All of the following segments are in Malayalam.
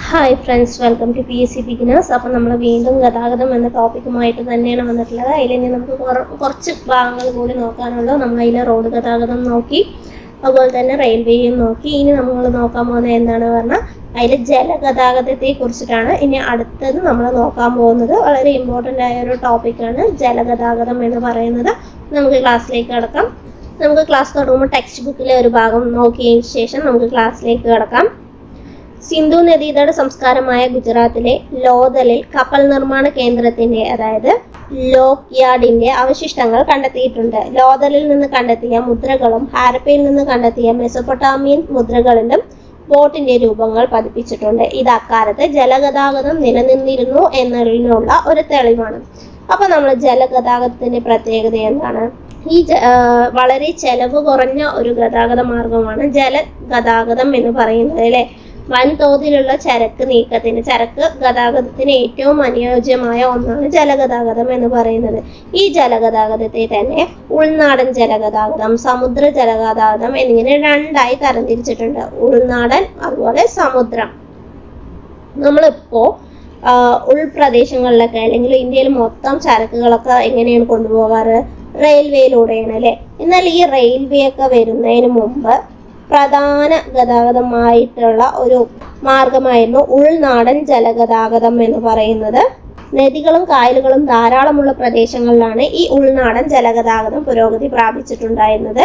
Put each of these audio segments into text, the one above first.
Hi friends, welcome to PSC beginners. അപ്പം നമ്മൾ വീണ്ടും ഗതാഗതം എന്ന ടോപ്പിക്കുമായിട്ട് തന്നെയാണ് വന്നിട്ടുള്ളത്. അതിലിനി നമുക്ക് കുറച്ച് ഭാഗങ്ങൾ കൂടി നോക്കാനുള്ളൂ. നമ്മൾ അതിൽ റോഡ് ഗതാഗതം നോക്കി, അതുപോലെ തന്നെ റെയിൽവേയും നോക്കി. ഇനി നമ്മൾ നോക്കാൻ പോകുന്നത് എന്താണെന്ന് പറഞ്ഞാൽ അതിൽ ജലഗതാഗതത്തെ കുറിച്ചിട്ടാണ്. ഇനി അടുത്തത് നമ്മൾ നോക്കാൻ പോകുന്നത് വളരെ ഇമ്പോർട്ടൻ്റ് ആയ ഒരു ടോപ്പിക്കാണ് ജലഗതാഗതം എന്ന് പറയുന്നത്. നമുക്ക് ക്ലാസ്സിലേക്ക് കടക്കാം. നമുക്ക് ക്ലാസ് തുടങ്ങുമ്പോൾ ടെക്സ്റ്റ് ബുക്കിലെ ഒരു ഭാഗം നോക്കിയതിന് ശേഷം നമുക്ക് ക്ലാസ്സിലേക്ക് കടക്കാം. സിന്ധു നദീതട സംസ്കാരമായ ഗുജറാത്തിലെ ലോഥലിൽ കപ്പൽ നിർമ്മാണ കേന്ദ്രത്തിന്റെ അതായത് ലോക്ക് യാർഡിന്റെ അവശിഷ്ടങ്ങൾ കണ്ടെത്തിയിട്ടുണ്ട്. ലോഥലിൽ നിന്ന് കണ്ടെത്തിയ മുദ്രകളും ഹാരപ്പയിൽ നിന്ന് കണ്ടെത്തിയ മെസൊപ്പൊട്ടാമിയൻ മുദ്രകളിലും ബോട്ടിന്റെ രൂപങ്ങൾ പതിപ്പിച്ചിട്ടുണ്ട്. ഇത് അക്കാലത്ത് ജലഗതാഗതം നിലനിന്നിരുന്നു എന്നതിനുള്ള ഒരു തെളിവാണ്. അപ്പൊ നമ്മൾ ജലഗതാഗതത്തിന്റെ പ്രത്യേകത എന്താണ്? ഈ വളരെ ചെലവ് കുറഞ്ഞ ഒരു ഗതാഗത മാർഗമാണ് ജലഗതാഗതം എന്ന് പറയുന്നത് അല്ലെ. വൻതോതിലുള്ള ചരക്ക് ഗതാഗതത്തിന് ഏറ്റവും അനുയോജ്യമായ ഒന്നാണ് ജലഗതാഗതം എന്ന് പറയുന്നത്. ഈ ജലഗതാഗതത്തെ തന്നെ ഉൾനാടൻ ജലഗതാഗതം, സമുദ്ര ജലഗതാഗതം എന്നിങ്ങനെ രണ്ടായി തരംതിരിച്ചിട്ടുണ്ട്. ഉൾനാടൻ അതുപോലെ സമുദ്രം. നമ്മളിപ്പോ ഉൾപ്രദേശങ്ങളിലൊക്കെ അല്ലെങ്കിൽ ഇന്ത്യയിൽ മൊത്തം ചരക്കുകളൊക്കെ എങ്ങനെയാണ് കൊണ്ടുപോകാറ്? റെയിൽവേയിലൂടെയാണ് അല്ലെ. എന്നാൽ ഈ റെയിൽവേ ഒക്കെ വരുന്നതിന് മുമ്പ് പ്രധാന ഗതാഗതമായിട്ടുള്ള ഒരു മാർഗമായിരുന്നു ഉൾനാടൻ ജലഗതാഗതം എന്ന് പറയുന്നത്. നദികളും കായലുകളും ധാരാളമുള്ള പ്രദേശങ്ങളിലാണ് ഈ ഉൾനാടൻ ജലഗതാഗതം പുരോഗതി പ്രാപിച്ചിട്ടുണ്ടായിരുന്നത്.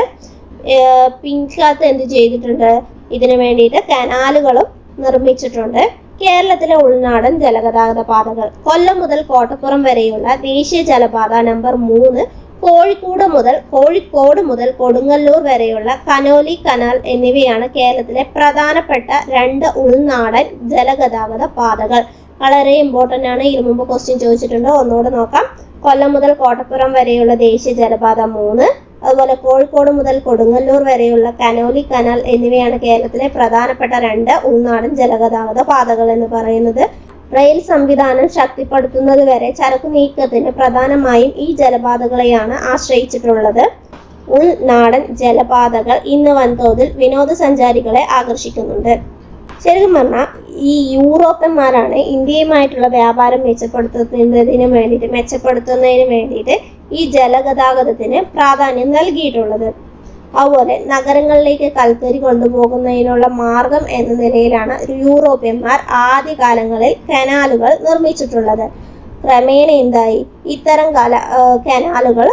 പിൻകാലത്ത് എന്ത് ചെയ്തിട്ടുണ്ട്? ഇതിനു വേണ്ടിയിട്ട് കനാലുകളും നിർമ്മിച്ചിട്ടുണ്ട്. കേരളത്തിലെ ഉൾനാടൻ ജലഗതാഗത പാതകൾ കൊല്ലം മുതൽ കോട്ടപ്പുറം വരെയുള്ള ദേശീയ ജലപാത നമ്പർ 3, കോഴിക്കോട് മുതൽ കൊടുങ്ങല്ലൂർ വരെയുള്ള കനോലി കനാൽ എന്നിവയാണ് കേരളത്തിലെ പ്രധാനപ്പെട്ട 2 ഉൾനാടൻ ജലഗതാഗത പാതകൾ. വളരെ ഇമ്പോർട്ടൻ്റ് ആണ്. ഇതിനു മുമ്പ് ക്വസ്റ്റ്യൻ ചോദിച്ചിട്ടുണ്ട്, ഒന്നുകൂടെ നോക്കാം. കൊല്ലം മുതൽ കോട്ടപ്പുറം വരെയുള്ള ദേശീയ ജലപാത 3, അതുപോലെ കോഴിക്കോട് മുതൽ കൊടുങ്ങല്ലൂർ വരെയുള്ള കനോലി കനാൽ എന്നിവയാണ് കേരളത്തിലെ പ്രധാനപ്പെട്ട 2 ഉൾനാടൻ ജലഗതാഗത പാതകൾ എന്ന് പറയുന്നത്. റെയിൽ സംവിധാനം ശക്തിപ്പെടുത്തുന്നത് വരെ ചരക്കു നീക്കത്തിന് പ്രധാനമായും ഈ ജലപാതകളെയാണ് ആശ്രയിച്ചിട്ടുള്ളത്. ഉൾനാടൻ ജലപാതകൾ ഇന്ന് വൻതോതിൽ വിനോദസഞ്ചാരികളെ ആകർഷിക്കുന്നുണ്ട്. ശരിക്കും പറഞ്ഞാൽ ഈ യൂറോപ്യന്മാരാണ് ഇന്ത്യയുമായിട്ടുള്ള വ്യാപാരം മെച്ചപ്പെടുത്തുന്നതിന് വേണ്ടിയിട്ട് ഈ ജലഗതാഗതത്തിന് പ്രാധാന്യം നൽകിയിട്ടുള്ളത്. അതുപോലെ നഗരങ്ങളിലേക്ക് കൽക്കരി കൊണ്ടുപോകുന്നതിനുള്ള മാർഗം എന്ന നിലയിലാണ് യൂറോപ്യന്മാർ ആദ്യകാലങ്ങളിൽ കനാലുകൾ നിർമ്മിച്ചിട്ടുള്ളത്. ക്രമേണ എന്തായി? ഇത്തരം കനാലുകൾ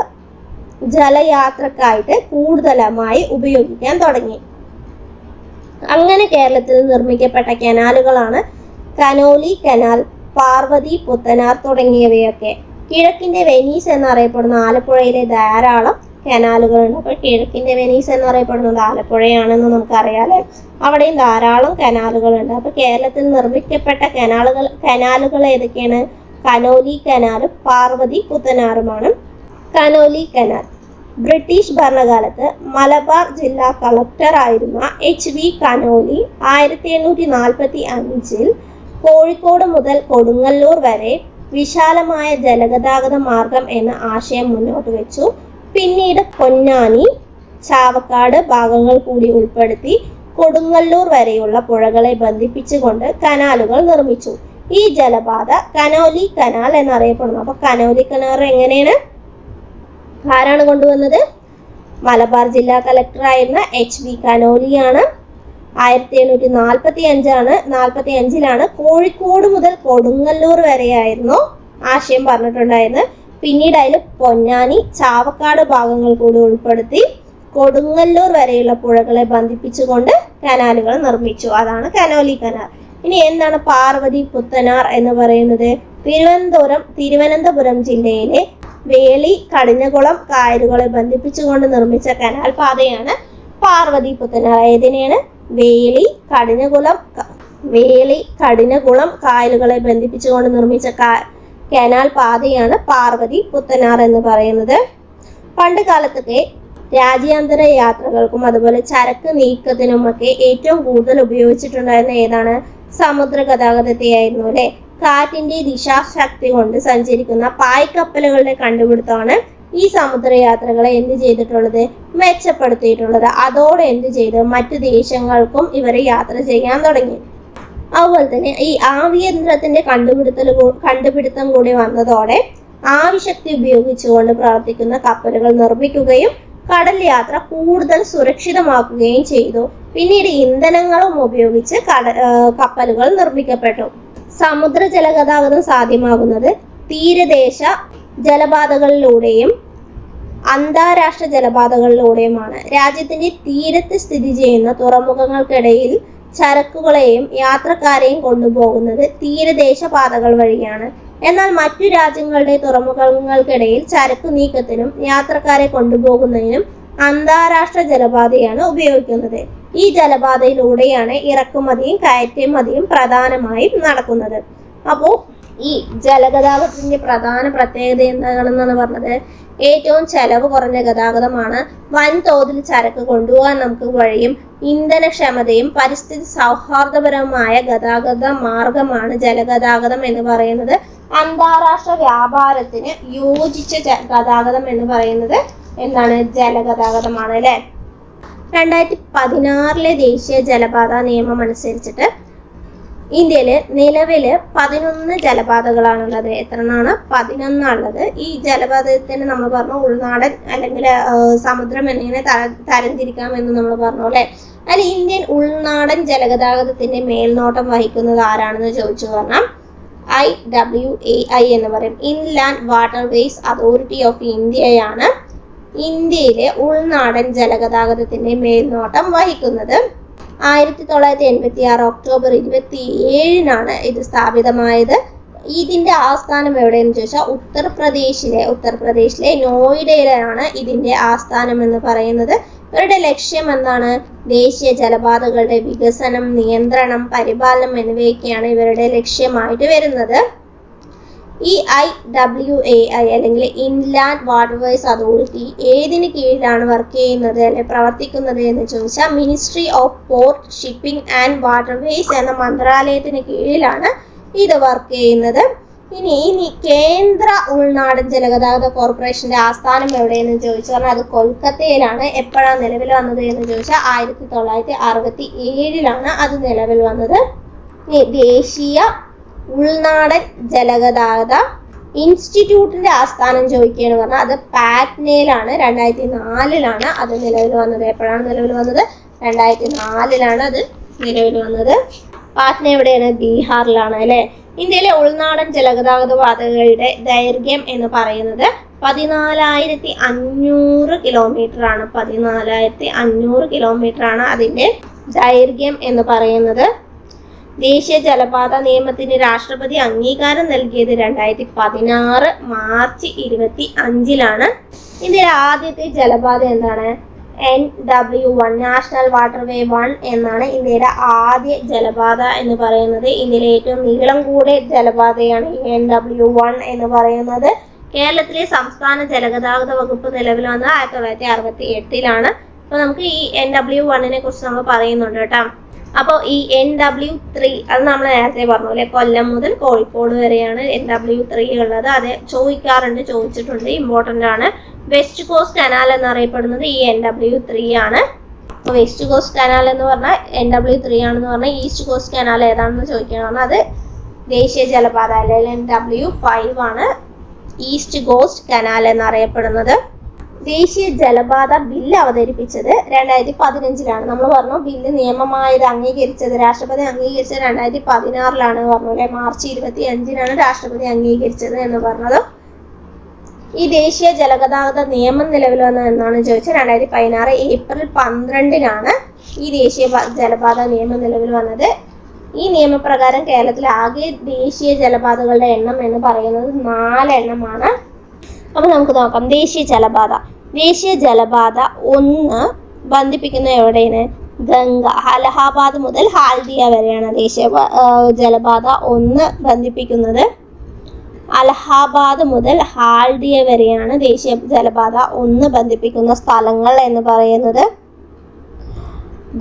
ജലയാത്രക്കായിട്ട് കൂടുതലായി ഉപയോഗിക്കാൻ തുടങ്ങി. അങ്ങനെ കേരളത്തിൽ നിർമ്മിക്കപ്പെട്ട കനാലുകളാണ് കനോലി കനാൽ, പാർവതി പുത്തനാർ തുടങ്ങിയവയൊക്കെ. കിഴക്കിന്റെ വെനീസ് എന്നറിയപ്പെടുന്ന ആലപ്പുഴയിലെ ധാരാളം കനാലുകളുണ്ട്. അപ്പോൾ കിഴക്കിന്റെ വെനീസ് എന്നറിയപ്പെടുന്നത് ആലപ്പുഴയാണെന്ന് നമുക്കറിയാലേ. അവിടെയും ധാരാളം കനാലുകളുണ്ട്. അപ്പൊ കേരളത്തിൽ നിർമ്മിക്കപ്പെട്ട കനാലുകൾ ഏതൊക്കെയാണ്? കനോലി കനാലും പാർവതി പുത്തനാറുമാണ്. കനോലി കനാൽ ബ്രിട്ടീഷ് ഭരണകാലത്ത് മലബാർ ജില്ലാ കളക്ടർ ആയിരുന്ന HV കനോലി 1845 കോഴിക്കോട് മുതൽ കൊടുങ്ങല്ലൂർ വരെ വിശാലമായ ജലഗതാഗത മാർഗം എന്ന ആശയം മുന്നോട്ട് വെച്ചു. പിന്നീട് പൊന്നാനി, ചാവക്കാട് ഭാഗങ്ങൾ കൂടി ഉൾപ്പെടുത്തി കൊടുങ്ങല്ലൂർ വരെയുള്ള പുഴകളെ ബന്ധിപ്പിച്ചുകൊണ്ട് കനാലുകൾ നിർമ്മിച്ചു. ഈ ജലപാത കനോലി കനാൽ എന്നറിയപ്പെടുന്നു. അപ്പൊ കനോലി കനാൽ എങ്ങനെയാണ്? ആരാണ് കൊണ്ടുവന്നത്? മലബാർ ജില്ലാ കളക്ടർ ആയിരുന്ന HV കനോലിയാണ്. 1845 കോഴിക്കോട് മുതൽ കൊടുങ്ങല്ലൂർ വരെയായിരുന്നു ആശയം പറഞ്ഞിട്ടുണ്ടായിരുന്നത്. പിന്നീട് അതിൽ പൊന്നാനി, ചാവക്കാട് ഭാഗങ്ങൾ കൂടി ഉൾപ്പെടുത്തി കൊടുങ്ങല്ലൂർ വരെയുള്ള പുഴകളെ ബന്ധിപ്പിച്ചുകൊണ്ട് കനാലുകൾ നിർമ്മിച്ചു. അതാണ് കനോലി കനാൽ. ഇനി എന്താണ് പാർവതി പുത്തനാർ എന്ന് പറയുന്നത്? തിരുവനന്തപുരം ജില്ലയിലെ വേളി, കടിഞ്ഞകുളം കായലുകളെ ബന്ധിപ്പിച്ചുകൊണ്ട് നിർമ്മിച്ച കനാൽ പാതയാണ് പാർവതി പുത്തനാർ. ഏതിനെയാണ്? വേളി, കടിഞ്ഞകുളം കായലുകളെ ബന്ധിപ്പിച്ചുകൊണ്ട് നിർമ്മിച്ച കനാൽ പാതയാണ് പാർവതി പുത്തനാർ എന്ന് പറയുന്നത്. പണ്ട് കാലത്തൊക്കെ രാജ്യാന്തര യാത്രകൾക്കും അതുപോലെ ചരക്ക് നീക്കത്തിനുമൊക്കെ ഏറ്റവും കൂടുതൽ ഉപയോഗിച്ചിട്ടുണ്ടായിരുന്ന ഏതാണ്? സമുദ്ര ഗതാഗതത്തെ ആയിരുന്നു അല്ലെ. കാറ്റിന്റെ ദിശാശക്തി കൊണ്ട് സഞ്ചരിക്കുന്ന പായ്ക്കപ്പലുകളുടെ കണ്ടുപിടുത്തമാണ് ഈ സമുദ്രയാത്രകളെ എന്ത് ചെയ്തിട്ടുള്ളത്? മെച്ചപ്പെടുത്തിയിട്ടുള്ളത്. അതോടെ എന്ത് ചെയ്തു? മറ്റു ദേശങ്ങൾക്കും ഇവരെ യാത്ര ചെയ്യാൻ തുടങ്ങി. അതുപോലെ തന്നെ ഈ ആവിയന്ത്രത്തിന്റെ കണ്ടുപിടുത്തം കൂടി വന്നതോടെ ആവിശക്തി ഉപയോഗിച്ചുകൊണ്ട് പ്രവർത്തിക്കുന്ന കപ്പലുകൾ നിർമ്മിക്കുകയും കടൽ യാത്ര കൂടുതൽ സുരക്ഷിതമാക്കുകയും ചെയ്തു. പിന്നീട് ഇന്ധനങ്ങളും ഉപയോഗിച്ച് കപ്പലുകൾ നിർമ്മിക്കപ്പെട്ടു. സമുദ്ര ജലഗതാഗതം സാധ്യമാകുന്നത് തീരദേശ ജലപാതകളിലൂടെയും അന്താരാഷ്ട്ര ജലപാതകളിലൂടെയുമാണ്. രാജ്യത്തിന്റെ തീരത്ത് സ്ഥിതി ചെയ്യുന്ന തുറമുഖങ്ങൾക്കിടയിൽ ചരക്കുകളെയും യാത്രക്കാരെയും കൊണ്ടുപോകുന്നത് തീരദേശ പാതകൾ വഴിയാണ്. എന്നാൽ മറ്റു രാജ്യങ്ങളുടെ തുറമുഖങ്ങൾക്കിടയിൽ ചരക്ക് നീക്കത്തിനും യാത്രക്കാരെ കൊണ്ടുപോകുന്നതിനും അന്താരാഷ്ട്ര ജലപാതയാണ് ഉപയോഗിക്കുന്നത്. ഈ ജലപാതയിലൂടെയാണ് ഇറക്കുമതിയും കയറ്റുമതിയും പ്രധാനമായും നടക്കുന്നത്. അപ്പോൾ ഈ ജലഗതാഗതത്തിന്റെ പ്രധാന പ്രത്യേകത എന്താണെന്നാണ് പറഞ്ഞത്? ഏറ്റവും ചെലവ് കുറഞ്ഞ ഗതാഗതമാണ്. വൻതോതിൽ ചരക്ക് കൊണ്ടുപോകാൻ നമുക്ക് വഴിയും ഇന്ധനക്ഷമതയും പരിസ്ഥിതി സൗഹാർദ്ദപരമായ ഗതാഗത മാർഗമാണ് ജലഗതാഗതം എന്ന് പറയുന്നത്. അന്താരാഷ്ട്ര വ്യാപാരത്തിന് യോജിച്ച ഗതാഗതം എന്ന് പറയുന്നത് എന്താണ്? ജലഗതാഗതമാണ് അല്ലെ. 2016 ദേശീയ ജലപാത നിയമം അനുസരിച്ചിട്ട് ഇന്ത്യയില് നിലവില് 11 ജലപാതകളാണുള്ളത്. എത്രണ്ണാണ്? 11 ഉള്ളത്. ഈ ജലപാതത്തിന് നമ്മൾ പറഞ്ഞു ഉൾനാടൻ അല്ലെങ്കിൽ സമുദ്രം എന്നിങ്ങനെ തരംതിരിക്കാം എന്ന് നമ്മൾ പറഞ്ഞു അല്ലെ. അതിൽ ഇന്ത്യൻ ഉൾനാടൻ ജലഗതാഗതത്തിന്റെ മേൽനോട്ടം വഹിക്കുന്നത് ആരാണെന്ന് ചോദിച്ചു പറഞ്ഞാൽ IWAI എന്ന് പറയും. ഇൻലാൻഡ് വാട്ടർവേസ് അതോറിറ്റി ഓഫ് ഇന്ത്യയാണ് ഇന്ത്യയിലെ ഉൾനാടൻ ജലഗതാഗതത്തിന്റെ മേൽനോട്ടം വഹിക്കുന്നത്. 1986 ഒക്ടോബർ 27 ഇത് സ്ഥാപിതമായത്. ഇതിന്റെ ആസ്ഥാനം എവിടെയെന്ന് ചോദിച്ചാൽ ഉത്തർപ്രദേശിലെ നോയിഡയിലാണ് ഇതിന്റെ ആസ്ഥാനം എന്ന് പറയുന്നത്. ഇവരുടെ ലക്ഷ്യം എന്താണ്? ദേശീയ ജലപാതകളുടെ വികസനം, നിയന്ത്രണം, പരിപാലനം എന്നിവയൊക്കെയാണ് ഇവരുടെ ലക്ഷ്യമായിട്ട് വരുന്നത്. ഈ IWAI അല്ലെങ്കിൽ ഇൻലാൻഡ് വാട്ടർവേസ് അതോറിറ്റി ഏതിന് കീഴിലാണ് വർക്ക് ചെയ്യുന്നത് അല്ലെ പ്രവർത്തിക്കുന്നത് എന്ന് ചോദിച്ചാൽ ministry of port, shipping and waterways എന്ന മന്ത്രാലയത്തിന് കീഴിലാണ് ഇത് വർക്ക് ചെയ്യുന്നത്. ഇനി കേന്ദ്ര ഉൾനാടൻ ജലഗതാഗത കോർപ്പറേഷന്റെ ആസ്ഥാനം എവിടെയെന്ന് ചോദിച്ചു പറഞ്ഞാൽ അത് കൊൽക്കത്തയിലാണ്. എപ്പോഴാണ് നിലവിൽ വന്നത് എന്ന് ചോദിച്ചാൽ 1967 അത് നിലവിൽ വന്നത്. ദേശീയ ഉൾനാടൻ ജലഗതാഗത ഇൻസ്റ്റിറ്റ്യൂട്ടിന്റെ ആസ്ഥാനം ചോദിക്കുകയാണ് പറഞ്ഞാൽ അത് പാറ്റ്നയിലാണ്. 2004 അത് നിലവിൽ വന്നത്. എപ്പോഴാണ് നിലവിൽ വന്നത്? 2004 അത് നിലവിൽ വന്നത്. പാറ്റ്ന എവിടെയാണ്? ബീഹാറിലാണ് അല്ലെ. ഇന്ത്യയിലെ ഉൾനാടൻ ജലഗതാഗത പാതകളുടെ ദൈർഘ്യം എന്ന് പറയുന്നത് 14,500 കിലോമീറ്റർ ആണ്. 14,500 കിലോമീറ്റർ ആണ് അതിന്റെ ദൈർഘ്യം എന്ന് പറയുന്നത്. ദേശീയ ജലപാത നിയമത്തിന് രാഷ്ട്രപതി അംഗീകാരം നൽകിയത് 2016 മാർച്ച് 25 ഇന്ത്യയിലെ ആദ്യത്തെ ജലപാത എന്താണ്? NW1 നാഷണൽ വാട്ടർവേ 1 എന്നാണ് ഇന്ത്യയുടെ ആദ്യ ജലപാത എന്ന് പറയുന്നത്. ഇന്ത്യയിലെ ഏറ്റവും നീളം കൂടിയ ജലപാതയാണ് ഈ NW1 എന്ന് പറയുന്നത്. കേരളത്തിലെ സംസ്ഥാന ജലഗതാഗത വകുപ്പ് നിലവിൽ വന്നത് 1968 അപ്പൊ നമുക്ക് ഈ NW1 കുറിച്ച് നമ്മൾ പറയുന്നുണ്ട് കേട്ടോ. അപ്പോൾ ഈ NW3 അത് നമ്മൾ നേരത്തെ പറഞ്ഞു അല്ലെ, കൊല്ലം മുതൽ കോഴിക്കോട് വരെയാണ് NW3 ഉള്ളത്. അത് ചോദിച്ചിട്ടുണ്ട്, ഇമ്പോർട്ടന്റ് ആണ്. വെസ്റ്റ് കോസ്റ്റ് കനാൽ എന്നറിയപ്പെടുന്നത് ഈ NW3 ആണ്. അപ്പോൾ വെസ്റ്റ് കോസ്റ്റ് കനാൽ എന്ന് പറഞ്ഞാൽ NW3 ആണെന്ന് പറഞ്ഞാൽ ഈസ്റ്റ് കോസ്റ്റ് കനാൽ ഏതാണെന്ന് ചോദിക്കുകയാണ്. അത് ദേശീയ ജലപാത അല്ലെങ്കിൽ NW5 ആണ് ഈസ്റ്റ് കോസ്റ്റ് കനാൽ എന്നറിയപ്പെടുന്നത്. ദേശീയ ജലപാത ബില്ല് അവതരിപ്പിച്ചത് 2015 നമ്മൾ പറഞ്ഞു. ബില്ല് നിയമമായത് അംഗീകരിച്ചത് രാഷ്ട്രപതി അംഗീകരിച്ചത് 2016 പറഞ്ഞു അല്ലെ. മാർച്ച് 25 രാഷ്ട്രപതി അംഗീകരിച്ചത് എന്ന് പറഞ്ഞത്. ഈ ദേശീയ ജലഗതാഗത നിയമം നിലവിൽ വന്നത് എന്നാണ് ചോദിച്ചത് 2016 ഏപ്രിൽ 12 ഈ ദേശീയ ജലപാത നിയമം നിലവിൽ വന്നത്. ഈ നിയമപ്രകാരം കേരളത്തിൽ ആകെ ദേശീയ ജലപാതകളുടെ എണ്ണം എന്ന് പറയുന്നത് 4 എണ്ണമാണ്. അപ്പൊ നമുക്ക് നോക്കാം. ദേശീയ ജലപാത 1 ബന്ധിപ്പിക്കുന്ന എവിടെയാണ്? ഗംഗ, അലഹാബാദ് മുതൽ ഹാൽദിയ വരെയാണ് ദേശീയ ജലപാത 1 ബന്ധിപ്പിക്കുന്നത്. അലഹാബാദ് മുതൽ ഹാൽദിയ വരെയാണ് ദേശീയ ജലപാത 1 ബന്ധിപ്പിക്കുന്ന സ്ഥലങ്ങൾ എന്ന് പറയുന്നത്.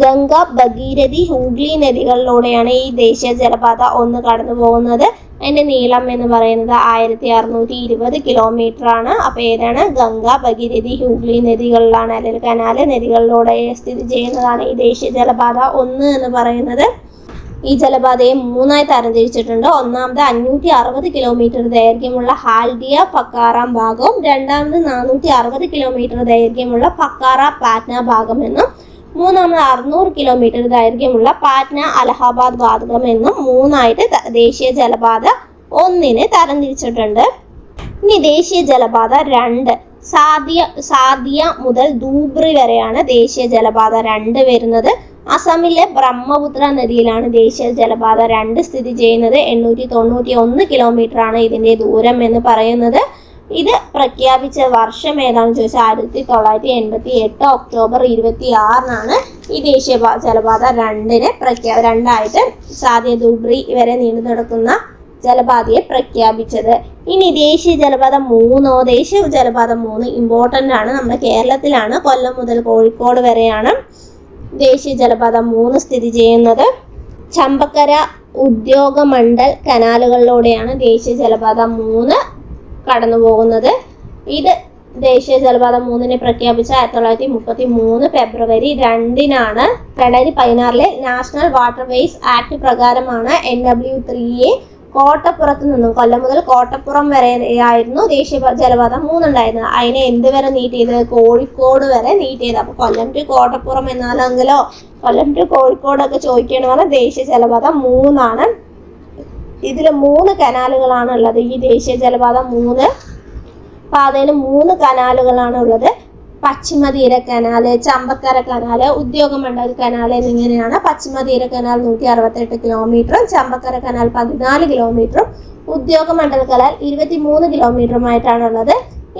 ഗംഗ, ഭഗീരഥി, ഹൂഗ്ലി നദികളിലൂടെയാണ് ഈ ദേശീയ ജലപാത 1 കടന്നു പോകുന്നത്. അതിന്റെ നീളം എന്ന് പറയുന്നത് 1620 കിലോമീറ്റർ ആണ്. അപ്പൊ ഏതാണ്? ഗംഗ, ഭഗീരഥി, ഹൂഗ്ലി നദികളിലാണ് അല്ലെങ്കിൽ കനാല് നദികളിലൂടെ സ്ഥിതി ചെയ്യുന്നതാണ് ഈ ദേശീയ ജലപാത 1 എന്ന് പറയുന്നത്. ഈ ജലപാതയെ മൂന്നായി തരംതിരിച്ചിട്ടുണ്ട്. ഒന്നാമത് 560 കിലോമീറ്റർ ദൈർഘ്യമുള്ള ഹാൽഡിയ പക്കാറാം ഭാഗവും രണ്ടാമത് 460 കിലോമീറ്റർ ദൈർഘ്യമുള്ള പക്കാറ പാറ്റ്ന ഭാഗം എന്നും മൂന്നാമത് 600 കിലോമീറ്റർ ദൈർഘ്യമുള്ള പാറ്റ്ന അലഹാബാദ് ഭാഗം എന്നും മൂന്നായിട്ട് ദേശീയ ജലപാത 1 തരംതിരിച്ചിട്ടുണ്ട്. ഇനി ദേശീയ ജലപാത 2 സാദിയ മുതൽ ധൂബ്രി വരെയാണ് ദേശീയ ജലപാത 2 വരുന്നത്. അസമിലെ ബ്രഹ്മപുത്ര നദിയിലാണ് ദേശീയ ജലപാത 2 സ്ഥിതി ചെയ്യുന്നത്. 891 കിലോമീറ്റർ ആണ് ഇതിന്റെ ദൂരം എന്ന് പറയുന്നത്. ഇത് പ്രഖ്യാപിച്ച വർഷം ഏതാണെന്ന് ചോദിച്ചാൽ 1988 ഒക്ടോബർ 26 ഈ ദേശീയ ജലപാത 2 സാദിയ ധൂബ്രി വരെ നീണ്ടു നടക്കുന്ന ജലപാതയെ പ്രഖ്യാപിച്ചത്. ഇനി ദേശീയ ജലപാത 3 ദേശീയ ജലപാത 3 ഇമ്പോർട്ടൻ്റ് ആണ്. നമ്മുടെ കേരളത്തിലാണ്. കൊല്ലം മുതൽ കോഴിക്കോട് വരെയാണ് ദേശീയ ജലപാത 3 സ്ഥിതി ചെയ്യുന്നത്. ചമ്പക്കര ഉദ്യോഗമണ്ഡൽ കനാലുകളിലൂടെയാണ് ദേശീയ ജലപാത 3 കടന്നു പോകുന്നത്. ഇത് ദേശീയ ജലപാത 3 പ്രഖ്യാപിച്ച 1933 ഫെബ്രുവരി 2 2016 നാഷണൽ വാട്ടർവേസ് ആക്ട് പ്രകാരമാണ് NW3A കോട്ടപ്പുറത്ത് നിന്നും കൊല്ലം മുതൽ കോട്ടപ്പുറം വരെയായിരുന്നു ദേശീയ ജലപാത 3 ഉണ്ടായിരുന്നത്. അതിനെ എന്ത് വരെ നീട്ടിയത്? കോഴിക്കോട് വരെ നീട്ടിയത്. അപ്പൊ കൊല്ലം ടു കോട്ടപ്പുറം എന്നാലെങ്കിലോ കൊല്ലം ടു കോഴിക്കോടൊക്കെ ചോദിക്കുകയാണെന്ന് പറഞ്ഞാൽ ദേശീയ ജലപാത 3 ഇതിൽ 3 കനാലുകളാണ് ഉള്ളത്. ഈ ദേശീയ ജലപാത 3 പാതയിൽ 3 കനാലുകളാണ് ഉള്ളത്. പശ്ചിമതീര canal, Champakkara canal, Udyogamandal canal എന്നിങ്ങനെയാണ്. പശ്ചിമതീര കനാൽ 168 കിലോമീറ്ററും ചമ്പക്കര കനാൽ 14 കിലോമീറ്ററും ഉദ്യോഗമണ്ഡൽ കനാൽ 23 കിലോമീറ്ററുമായിട്ടാണുള്ളത്.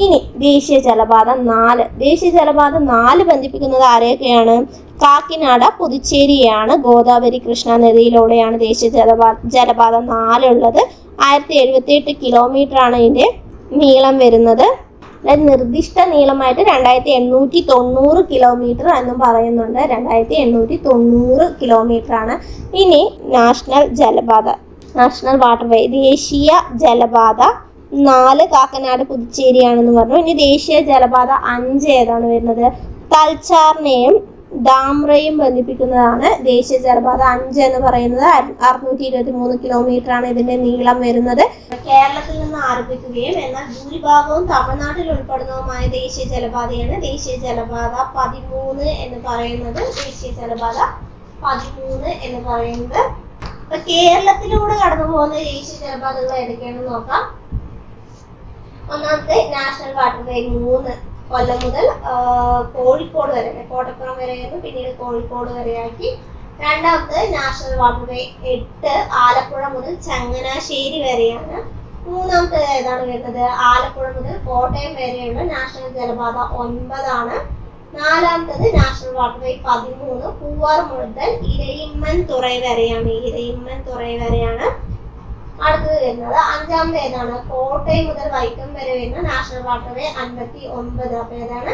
ഇനി ദേശീയ ജലപാത 4 ദേശീയ ജലപാത 4 ബന്ധിപ്പിക്കുന്നത് ആരെയൊക്കെയാണ്? കാക്കിനാട പുതുച്ചേരിയാണ്. ഗോദാവരി കൃഷ്ണ നദിയിലൂടെയാണ് ദേശീയ ജലപാത 4 ഉള്ളത്. 1078 കിലോമീറ്റർ ആണ് ഇതിന്റെ നീളം വരുന്നത്. നിർദ്ദിഷ്ട നീളമായിട്ട് 2890 കിലോമീറ്റർ എന്നും പറയുന്നുണ്ട്. 2890 കിലോമീറ്റർ ആണ്. ഇനി നാഷണൽ വാട്ടർവേ ദേശീയ ജലപാത 4 കാക്കനാട് പുതുച്ചേരിയാണെന്ന് പറഞ്ഞു. ഇനി ദേശീയ ജലപാത 5 ഏതാണ് വരുന്നത്? തൽച്ചാറിനെയും ഡാംറയും ബന്ധിപ്പിക്കുന്നതാണ് ദേശീയ ജലപാത 5 എന്ന് പറയുന്നത്. 623 കിലോമീറ്റർ ആണ് ഇതിന്റെ നീളം വരുന്നത്. കേരളത്തിൽ നിന്ന് ആരംഭിക്കുകയും എന്നാൽ ഭൂരിഭാഗവും തമിഴ്നാട്ടിൽ ഉൾപ്പെടുന്നതുമായ ദേശീയ ജലപാതയാണ് ദേശീയ ജലപാത 13 എന്ന് പറയുന്നത്. ദേശീയ ജലപാത 13 എന്ന് പറയുന്നത്. അപ്പൊ കേരളത്തിലൂടെ കടന്നു പോകുന്ന ദേശീയ ജലപാതകൾ ഏതൊക്കെയാണെന്ന് നോക്കാം. ഒന്നാമത്തെ നാഷണൽ വാട്ടർവേ 3 കൊല്ലം മുതൽ കോഴിക്കോട് വരെ, കോട്ടപ്പുറം വരെയായിരുന്നു, പിന്നീട് കോഴിക്കോട് വരെയാക്കി. രണ്ടാമത്തെ നാഷണൽ വാട്ടർവേ 8 ആലപ്പുഴ മുതൽ ചങ്ങനാശ്ശേരി വരെയാണ്. മൂന്നാമത്തെ ഏതാണ് വരുന്നത്? ആലപ്പുഴ മുതൽ കോട്ടയം വരെയുള്ള നാഷണൽ ജലപാത 9 നാലാമത്തത് നാഷണൽ വാട്ടർവേ 13 പൂവാർ മുതൽ ഇരയിമ്മൻതുറൈ വരെയാണ്. അടുത്തത് വരുന്നത് അഞ്ചാമത് ഏതാണ്? കോട്ടയം മുതൽ വൈക്കം വരെ വരുന്ന നാഷണൽ വാട്ടർവേ 59. അപ്പൊ ഏതാണ്?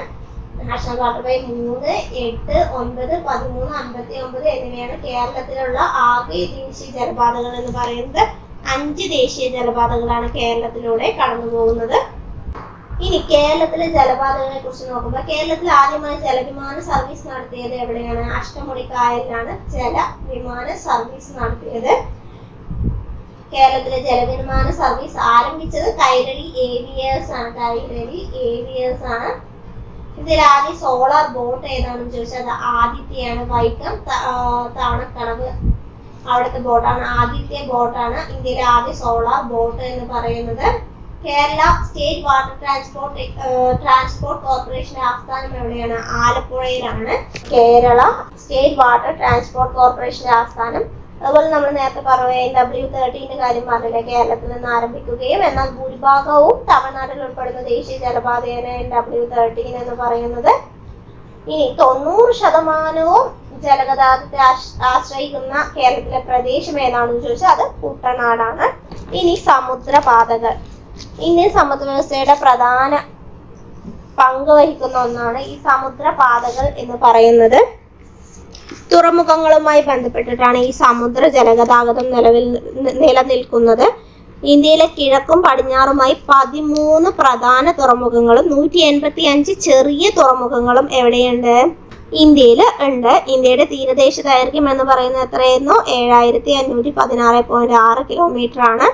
നാഷണൽ വാട്ടർവേ 3, 8, 9, 13, 59 എന്നിവയാണ് കേരളത്തിലുള്ള ആകെ ദേശീയ ജലപാതകൾ എന്ന് പറയുന്നത്. 5 ദേശീയ ജലപാതകളാണ് കേരളത്തിലൂടെ കടന്നു പോകുന്നത്. ഇനി കേരളത്തിലെ ജലപാതകളെ കുറിച്ച് നോക്കുമ്പോൾ കേരളത്തിൽ ആദ്യമായി ജലവിമാന സർവീസ് നടത്തിയത് എവിടെയാണ്? അഷ്ടമുടിക്കായലിലാണ് ജലവിമാന സർവീസ് നടത്തിയത്. കേരളത്തിലെ ജലവിമാന സർവീസ് ആരംഭിച്ചത് കൈരളി ഏവിയേഴ്സ് ആണ്. ഇതിൽ ആദ്യം സോളാർ ബോട്ട് ഏതാണെന്ന് ചോദിച്ചാൽ അത് ആദിത്യയാണ്. വൈക്കം തവണക്കടവ് അവിടുത്തെ ബോട്ടാണ്, ആദിത്യ ബോട്ടാണ് ഇന്ത്യയിലെ ആദ്യ സോളാർ ബോട്ട് എന്ന് പറയുന്നത്. കേരള സ്റ്റേറ്റ് വാട്ടർ ട്രാൻസ്പോർട്ട് കോർപ്പറേഷന്റെ ആസ്ഥാനം എവിടെയാണ്? ആലപ്പുഴയിലാണ് കേരള സ്റ്റേറ്റ് വാട്ടർ ട്രാൻസ്പോർട്ട് കോർപ്പറേഷന്റെ ആസ്ഥാനം. അതുപോലെ നമ്മൾ നേരത്തെ പറഞ്ഞ NW13 കാര്യം പറഞ്ഞില്ലേ, കേരളത്തിൽ നിന്ന് ആരംഭിക്കുകയും എന്നാൽ ഭൂരിഭാഗവും തമിഴ്നാട്ടിൽ ഉൾപ്പെടുന്ന ദേശീയ ജലപാതയാണ് NW13 എന്ന് പറയുന്നത്. ഇനി 90% ജലഗതാഗതത്തെ ആശ്രയിക്കുന്ന കേരളത്തിലെ പ്രദേശം ഏതാണെന്ന് ചോദിച്ചാൽ അത് കുട്ടനാടാണ്. ഇനി സമുദ്രപാതകൾ. ഇന്ത്യൻ സമുദ്ര വ്യവസ്ഥയുടെ പ്രധാന പങ്ക് വഹിക്കുന്ന ഒന്നാണ് ഈ സമുദ്രപാതകൾ എന്ന് പറയുന്നത്. തുറമുഖങ്ങളുമായി ബന്ധപ്പെട്ടിട്ടാണ് ഈ സമുദ്ര ജലഗതാഗതം നിലനിൽക്കുന്നത്. ഇന്ത്യയിലെ കിഴക്കും പടിഞ്ഞാറുമായി 13 പ്രധാന തുറമുഖങ്ങളും 185 ചെറിയ തുറമുഖങ്ങളും എവിടെയുണ്ട്? ഇന്ത്യയിൽ ഉണ്ട്. ഇന്ത്യയുടെ തീരദേശ ദൈർഘ്യം എന്ന് പറയുന്നത് എത്രയായിരുന്നു? 7516.6 കിലോമീറ്റർ ആണ്.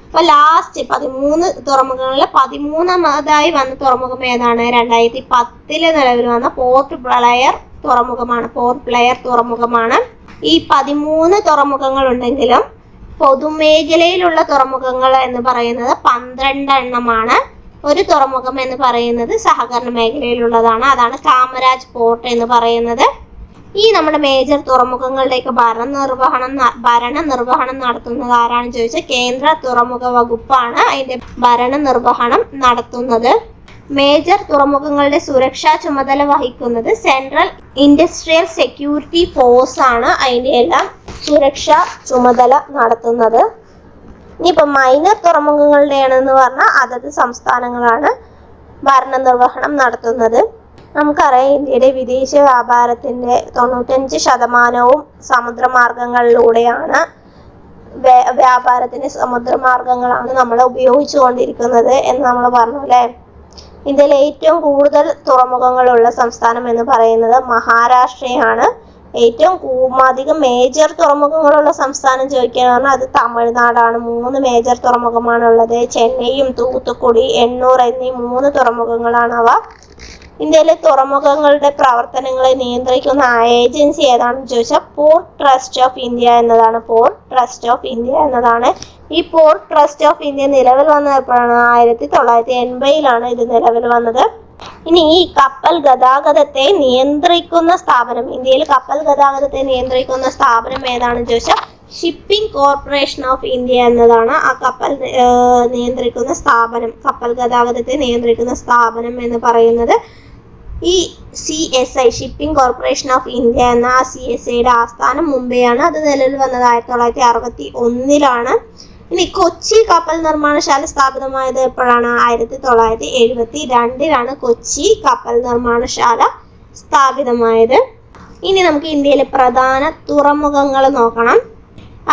അപ്പൊ ലാസ്റ്റ് 13 തുറമുഖങ്ങളിൽ 13ാമതായി വന്ന തുറമുഖം ഏതാണ്? 2010 നിലവിൽ വന്ന പോർട്ട് ബ്ലെയർ തുറമുഖമാണ്. ഈ 13 തുറമുഖങ്ങൾ ഉണ്ടെങ്കിലും പൊതുമേഖലയിലുള്ള തുറമുഖങ്ങൾ എന്ന് പറയുന്നത് 12 എണ്ണമാണ്. ഒരു തുറമുഖം എന്ന് പറയുന്നത് സഹകരണ മേഖലയിലുള്ളതാണ്. അതാണ് കാമരാജ് പോർട്ട് എന്ന് പറയുന്നത്. ഈ നമ്മുടെ മേജർ തുറമുഖങ്ങളുടെയൊക്കെ ഭരണനിർവഹണം നടത്തുന്നത് ആരാണെന്ന് ചോദിച്ചാൽ കേന്ദ്ര തുറമുഖ വകുപ്പാണ് അതിന്റെ ഭരണനിർവഹണം നടത്തുന്നത്. മേജർ തുറമുഖങ്ങളുടെ സുരക്ഷാ ചുമതല വഹിക്കുന്നത് സെൻട്രൽ ഇൻഡസ്ട്രിയൽ സെക്യൂരിറ്റി ഫോഴ്സ് ആണ് അതിന്റെ എല്ലാം സുരക്ഷാ ചുമതല നടത്തുന്നത്. ഇനിയിപ്പോ മൈനർ തുറമുഖങ്ങളുടെയാണെന്ന് പറഞ്ഞാൽ അതത് സംസ്ഥാനങ്ങളാണ് ഭരണനിർവഹണം നടത്തുന്നത്. നമുക്കറിയാം ഇന്ത്യയുടെ വിദേശ വ്യാപാരത്തിന്റെ 95% സമുദ്രമാർഗങ്ങളിലൂടെയാണ്. വ്യാപാരത്തിന് സമുദ്രമാർഗങ്ങളാണ് നമ്മൾ ഉപയോഗിച്ചുകൊണ്ടിരിക്കുന്നത് എന്ന് നമ്മൾ പറഞ്ഞു അല്ലേ. ഇന്ത്യയിൽ ഏറ്റവും കൂടുതൽ തുറമുഖങ്ങളുള്ള സംസ്ഥാനം എന്ന് പറയുന്നത് മഹാരാഷ്ട്രയാണ്. ഏറ്റവും അധികം മേജർ തുറമുഖങ്ങളുള്ള സംസ്ഥാനം ചോദിക്കുക പറഞ്ഞാൽ അത് തമിഴ്നാടാണ്. 3 മേജർ തുറമുഖമാണുള്ളത്. ചെന്നൈയും തൂത്തുക്കുടി, എണ്ണൂർ എന്നീ 3 തുറമുഖങ്ങളാണ് അവ. ഇന്ത്യയിലെ തുറമുഖങ്ങളുടെ പ്രവർത്തനങ്ങളെ നിയന്ത്രിക്കുന്ന ഏജൻസി ഏതാണെന്ന് ചോദിച്ചാൽ പോർട്ട് ട്രസ്റ്റ് ഓഫ് ഇന്ത്യ എന്നതാണ്. ഈ പോർട്ട് ട്രസ്റ്റ് ഓഫ് ഇന്ത്യ നിലവിൽ വന്നത് എപ്പോഴാണ്? 1980 ഇത് നിലവിൽ വന്നത്. ഇനി ഈ കപ്പൽ ഗതാഗതത്തെ നിയന്ത്രിക്കുന്ന സ്ഥാപനം, ഇന്ത്യയിൽ കപ്പൽ ഗതാഗതത്തെ നിയന്ത്രിക്കുന്ന സ്ഥാപനം ഏതാണെന്ന് ചോദിച്ചാൽ ഷിപ്പിംഗ് കോർപ്പറേഷൻ ഓഫ് ഇന്ത്യ എന്നതാണ് ആ കപ്പൽ ഗതാഗതത്തെ നിയന്ത്രിക്കുന്ന സ്ഥാപനം എന്ന് പറയുന്നത്. ഈ CSI shipping corporation of India എന്ന ആ CSIയുടെ ആസ്ഥാനം മുംബൈയാണ്. അത് നിലവിൽ വന്നത് 1961 ഇനി കൊച്ചി കപ്പൽ നിർമ്മാണശാല സ്ഥാപിതമായത് എപ്പോഴാണ്? 1972 കൊച്ചി കപ്പൽ നിർമ്മാണശാല സ്ഥാപിതമായത്. ഇനി നമുക്ക് ഇന്ത്യയിലെ പ്രധാന തുറമുഖങ്ങൾ നോക്കണം.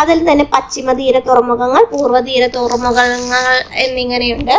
അതിൽ തന്നെ പശ്ചിമതീര തുറമുഖങ്ങൾ, പൂർവ്വതീര തുറമുഖങ്ങൾ എന്നിങ്ങനെയുണ്ട്.